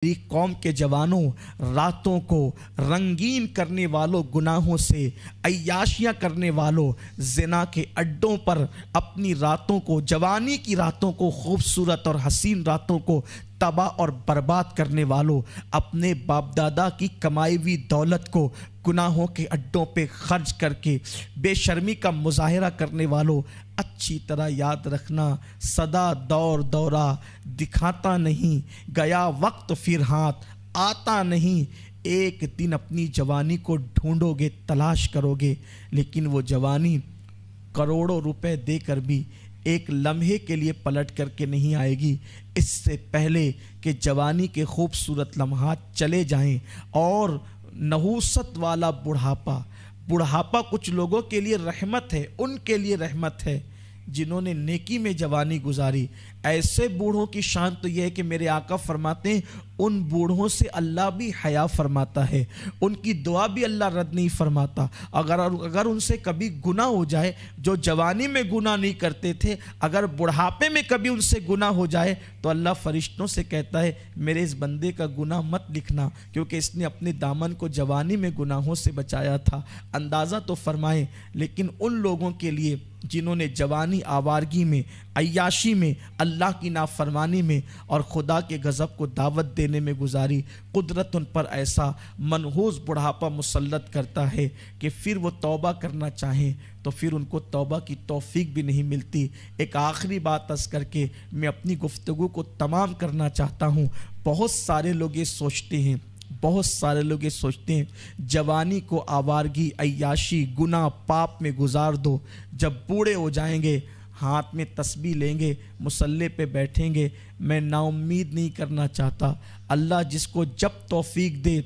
میری قوم کے جوانوں، راتوں کو رنگین کرنے والوں، گناہوں سے عیاشیاں کرنے والوں، زنا کے اڈوں پر اپنی راتوں کو، جوانی کی راتوں کو، خوبصورت اور حسین راتوں کو تباہ اور برباد کرنے والوں، اپنے باپ دادا کی کمائی ہوئی دولت کو گناہوں کے اڈوں پہ خرچ کر کے بے شرمی کا مظاہرہ کرنے والوں، اچھی طرح یاد رکھنا، صدا دور دورہ دکھاتا نہیں، گیا وقت پھر ہاتھ آتا نہیں۔ ایک دن اپنی جوانی کو ڈھونڈو گے، تلاش کرو گے، لیکن وہ جوانی کروڑوں روپے دے کر بھی ایک لمحے کے لیے پلٹ کر کے نہیں آئے گی۔ اس سے پہلے کہ جوانی کے خوبصورت لمحات چلے جائیں اور نحوست والا بڑھاپا کچھ لوگوں کے لیے رحمت ہے، ان کے لیے رحمت ہے جنہوں نے نیکی میں جوانی گزاری۔ ایسے بوڑھوں کی شان تو یہ ہے کہ میرے آقا فرماتے ہیں ان بوڑھوں سے اللہ بھی حیا فرماتا ہے، ان کی دعا بھی اللہ رد نہیں فرماتا۔ اگر ان سے کبھی گناہ ہو جائے، جو جوانی میں گناہ نہیں کرتے تھے، اگر بڑھاپے میں کبھی ان سے گناہ ہو جائے تو اللہ فرشتوں سے کہتا ہے میرے اس بندے کا گناہ مت لکھنا، کیونکہ اس نے اپنے دامن کو جوانی میں گناہوں سے بچایا تھا۔ اندازہ تو فرمائیں، لیکن ان لوگوں کے لیے جنہوں نے جوانی آوارگی میں، عیاشی میں، اللہ کی نافرمانی میں اور خدا کے غضب کو دعوت دینے میں گزاری، قدرت ان پر ایسا منحوس بڑھاپا مسلط کرتا ہے کہ پھر وہ توبہ کرنا چاہیں تو پھر ان کو توبہ کی توفیق بھی نہیں ملتی۔ ایک آخری بات عرض کر کے میں اپنی گفتگو کو تمام کرنا چاہتا ہوں۔ بہت سارے لوگ یہ سوچتے ہیں جوانی کو آوارگی، عیاشی، گناہ، پاپ میں گزار دو، جب بوڑھے ہو جائیں گے ہاتھ میں تسبیح لیں گے، مصلی پہ بیٹھیں گے۔ میں نا امید نہیں کرنا چاہتا، اللہ جس کو جب توفیق دے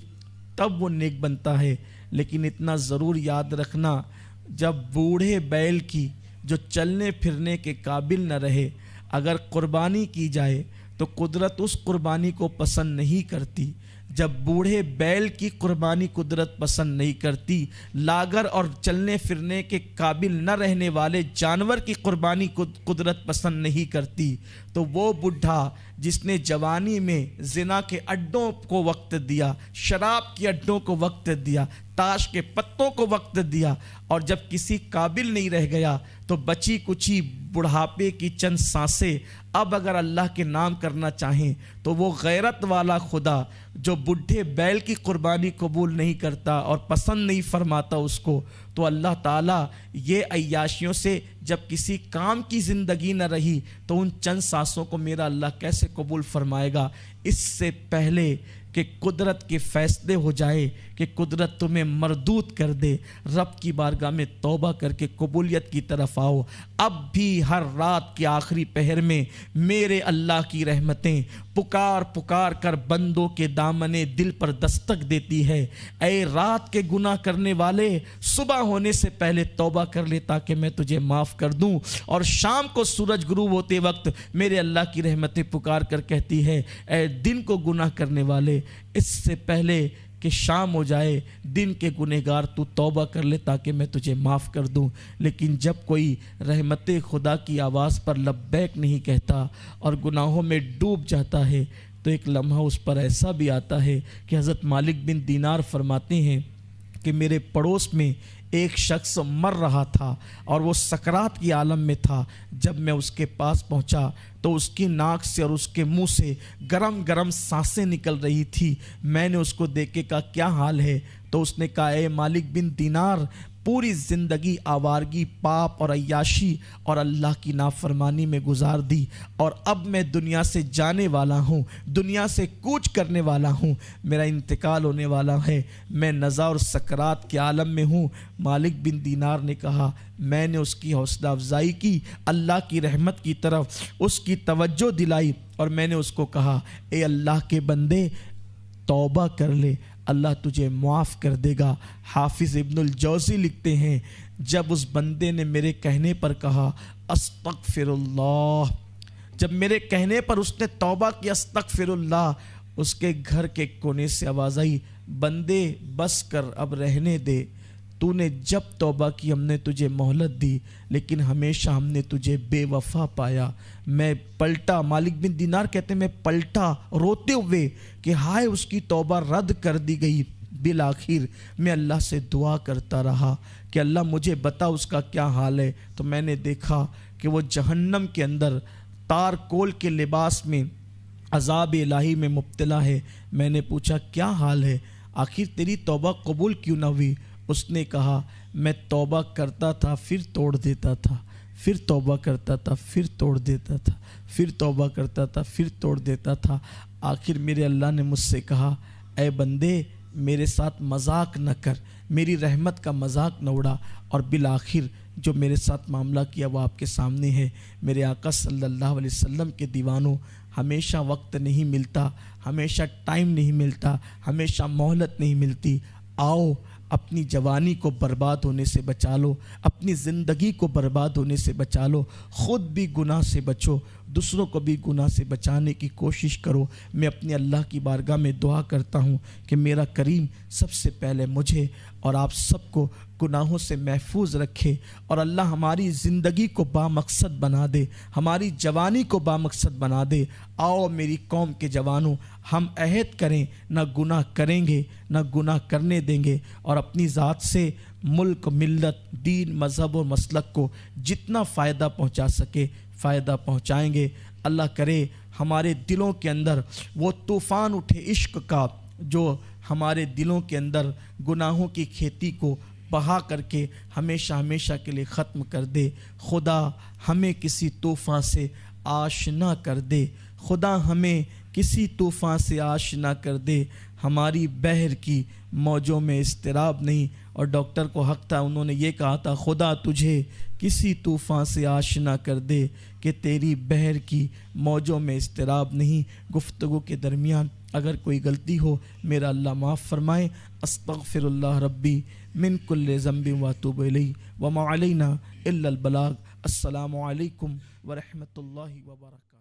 تب وہ نیک بنتا ہے، لیکن اتنا ضرور یاد رکھنا جب بوڑھے بیل کی جو چلنے پھرنے کے قابل نہ رہے اگر قربانی کی جائے تو قدرت اس قربانی کو پسند نہیں کرتی۔ جب بوڑھے بیل کی قربانی قدرت پسند نہیں کرتی، لاغر اور چلنے پھرنے کے قابل نہ رہنے والے جانور کی قربانی قدرت پسند نہیں کرتی، تو وہ بڈھا جس نے جوانی میں زنا کے اڈوں کو وقت دیا، شراب کے اڈوں کو وقت دیا، تاش کے پتوں کو وقت دیا، اور جب کسی قابل نہیں رہ گیا تو بچی کچی بڑھاپے کی چند سانسیں اب اگر اللہ کے نام کرنا چاہیں تو وہ غیرت والا خدا جو بڈھے بیل کی قربانی قبول نہیں کرتا اور پسند نہیں فرماتا اس کو، تو اللہ تعالیٰ یہ عیاشیوں سے جب کسی کام کی زندگی نہ رہی تو ان چند سانسوں کو میرا اللہ کیسے قبول فرمائے گا؟ اس سے پہلے کہ قدرت کے فیصلے ہو جائے کہ قدرت تمہیں مردود کر دے، رب کی بارگاہ میں توبہ کر کے قبولیت کی طرف آؤ۔ اب بھی ہر رات کے آخری پہر میں میرے اللہ کی رحمتیں پکار کر بندوں کے دامنے دل پر دستک دیتی ہے۔ اے رات کے گناہ کرنے والے، صبح ہونے سے پہلے توبہ کر لے تاکہ میں تجھے معاف کر دوں۔ اور شام کو سورج غروب ہوتے وقت میرے اللہ کی رحمتیں پکار کر کہتی ہے اے دن کو گناہ کرنے والے، اس سے پہلے کہ شام ہو جائے دن کے گنہگار تو توبہ کر لے تاکہ میں تجھے معاف کر دوں۔ لیکن جب کوئی رحمت خدا کی آواز پر لبیک نہیں کہتا اور گناہوں میں ڈوب جاتا ہے تو ایک لمحہ اس پر ایسا بھی آتا ہے کہ حضرت مالک بن دینار فرماتے ہیں کہ میرے پڑوس میں ایک شخص مر رہا تھا اور وہ سکرات کی عالم میں تھا۔ جب میں اس کے پاس پہنچا تو اس کی ناک سے اور اس کے منہ سے گرم سانسیں نکل رہی تھی۔ میں نے اس کو دیکھ کے کہا کیا حال ہے؟ تو اس نے کہا اے مالک بن دینار، پوری زندگی آوارگی، پاپ اور عیاشی اور اللہ کی نافرمانی میں گزار دی، اور اب میں دنیا سے جانے والا ہوں، دنیا سے کوچ کرنے والا ہوں، میرا انتقال ہونے والا ہے، میں نزا اور سکرات کے عالم میں ہوں۔ مالک بن دینار نے کہا میں نے اس کی حوصلہ افزائی کی، اللہ کی رحمت کی طرف اس کی توجہ دلائی، اور میں نے اس کو کہا اے اللہ کے بندے توبہ کر لے، اللہ تجھے معاف کر دے گا۔ حافظ ابن الجوزی لکھتے ہیں جب اس بندے نے میرے کہنے پر کہا استغفر اللہ، جب میرے کہنے پر اس نے توبہ کی استغفر اللہ، اس کے گھر کے کونے سے آواز آئی بندے بس کر اب رہنے دے، تو نے جب توبہ کی ہم نے تجھے مہلت دی، لیکن ہمیشہ ہم نے تجھے بے وفا پایا۔ میں پلٹا، مالک بن دینار کہتے ہیں میں پلٹا روتے ہوئے کہ ہائے اس کی توبہ رد کر دی گئی۔ بالآخر میں اللہ سے دعا کرتا رہا کہ اللہ مجھے بتا اس کا کیا حال ہے، تو میں نے دیکھا کہ وہ جہنم کے اندر تار کول کے لباس میں عذاب الہی میں مبتلا ہے۔ میں نے پوچھا کیا حال ہے، آخر تیری توبہ قبول کیوں نہ ہوئی؟ اس نے کہا میں توبہ کرتا تھا پھر توڑ دیتا تھا، پھر توبہ کرتا تھا پھر توڑ دیتا تھا، پھر توبہ کرتا تھا پھر توڑ دیتا تھا۔ آخر میرے اللہ نے مجھ سے کہا اے بندے میرے ساتھ مذاق نہ کر، میری رحمت کا مذاق نہ اڑا، اور بالآخر جو میرے ساتھ معاملہ کیا وہ آپ کے سامنے ہے۔ میرے آقا صلی اللہ علیہ وسلم کے دیوانوں، ہمیشہ وقت نہیں ملتا، ہمیشہ ٹائم نہیں ملتا، ہمیشہ مہلت نہیں ملتی۔ آؤ اپنی جوانی کو برباد ہونے سے بچا لو، اپنی زندگی کو برباد ہونے سے بچا لو، خود بھی گناہ سے بچو، دوسروں کو بھی گناہ سے بچانے کی کوشش کرو۔ میں اپنے اللہ کی بارگاہ میں دعا کرتا ہوں کہ میرا کریم سب سے پہلے مجھے اور آپ سب کو گناہوں سے محفوظ رکھے، اور اللہ ہماری زندگی کو بامقصد بنا دے، ہماری جوانی کو بامقصد بنا دے۔ آؤ میری قوم کے جوانوں، ہم عہد کریں نہ گناہ کریں گے، نہ گناہ کرنے دیں گے، اور اپنی ذات سے ملک، ملت، دین، مذہب اور مسلک کو جتنا فائدہ پہنچا سکے فائدہ پہنچائیں گے۔ اللہ کرے ہمارے دلوں کے اندر وہ طوفان اٹھے عشق کا جو ہمارے دلوں کے اندر گناہوں کی کھیتی کو بہا کر کے ہمیشہ ہمیشہ کے لیے ختم کر دے۔ خدا ہمیں کسی طوفان سے آشنا کر دے، خدا ہمیں کسی طوفان سے آشنا کر دے۔ ہماری بحر کی موجوں میں اضطراب نہیں، اور ڈاکٹر کو حق تھا، انہوں نے یہ کہا تھا خدا تجھے کسی طوفان سے آشنا کر دے کہ تیری بحر کی موجوں میں اضطراب نہیں۔ گفتگو کے درمیان اگر کوئی غلطی ہو میرا اللہ معاف فرمائے۔ استغفر اللہ ربی من کل ذنب واتوب الیہ وما علینا الا البلاغ۔ السلام علیکم ورحمۃ اللہ وبرکاتہ۔